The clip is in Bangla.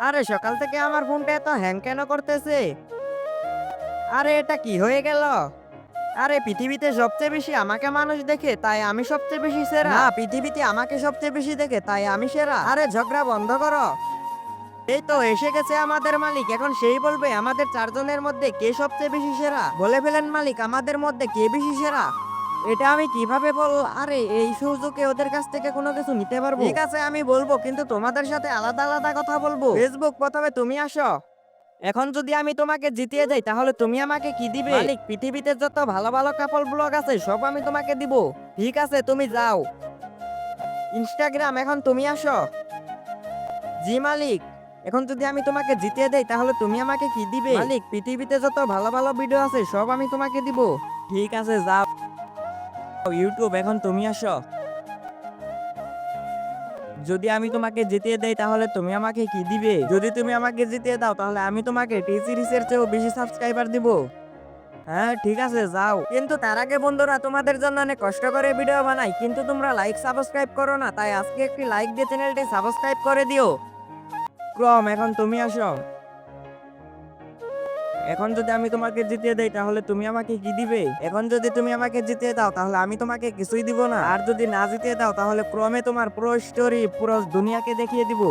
আরে সকাল থেকে আমার ফোনটা এত হ্যাং কেন করতেছে? আরে এটা কি হয়ে গেল? আরে পৃথিবীতে সবচেয়ে বেশি আমাকে মানুষ দেখে তাই আমি সবচেয়ে বেশি সেরা, না পৃথিবীতে আমাকে সবচেয়ে বেশি দেখে তাই আমি সেরা। আরে ঝগড়া বন্ধ করো। এই তো এসে গেছে আমাদের মালিক, এখন সেই বলবে আমাদের চারজনের মধ্যে কে সবচেয়ে বেশি সেরা। বলে ফেলেন মালিক, আমাদের মধ্যে কে বেশি সেরা। এটা আমি কিভাবে আরে এই সুযোগে ওদের কাছ থেকে কোনো কিছু নিতে পারবো? ঠিক আছে আমি বলবো, কিন্তু তোমাদের সাথে আলাদা আলাদা কথা বলবো। ফেসবুক, প্রথমে তুমি আসো। এখন যদি আমি তোমাকে জিতিয়ে যাই তাহলে তুমি আমাকে কি দিবে? মালিক, পৃথিবীতে যত ভালো ভালো কাপল ব্লগ আছে সব আমি তোমাকে দিব। ঠিক আছে তুমি যাও। ইনস্টাগ্রাম, এখন তুমি আসো। জি মালিক, এখন যদি আমি তোমাকে জিতিয়ে দেই তাহলে তুমি আমাকে কি দিবে? মালিক, পৃথিবীতে যত ভালো ভালো ভিডিও আছে সব আমি তোমাকে দিব। ঠিক আছে যাও। ইউটিউব, এখন তুমি আসো। যদি আমি তোমাকে জিতিয়ে দেই তাহলে তুমি আমাকে কি দিবে? যদি তুমি আমাকে জিতিয়ে দাও তাহলে আমি তোমাকে টি সিরিজের চেয়েও বেশি সাবস্ক্রাইবার দিব। হ্যাঁ ঠিক আছে যাও, কিন্তু তার আগে বন্ধুরা, তোমাদের জন্য অনেক কষ্ট করে ভিডিও বানাই কিন্তু তোমরা লাইক সাবস্ক্রাইব করো না, তাই আজকে একটি লাইক দিয়ে চ্যানেলটি সাবস্ক্রাইব করে দিও। ক্রম, এখন তুমি আসো। এখন যদি আমি তোমাকে জিতিয়ে দেই তাহলে তুমি আমাকে কি দিবে? এখন যদি তুমি আমাকে জিতিয়ে দাও তাহলে আমি তোমাকে কিছুই দিব না, আর যদি না জিতিয়ে দাও তাহলে ক্রমে তোমার পুরো স্টোরি পুরো দুনিয়াকে দেখিয়ে দিব।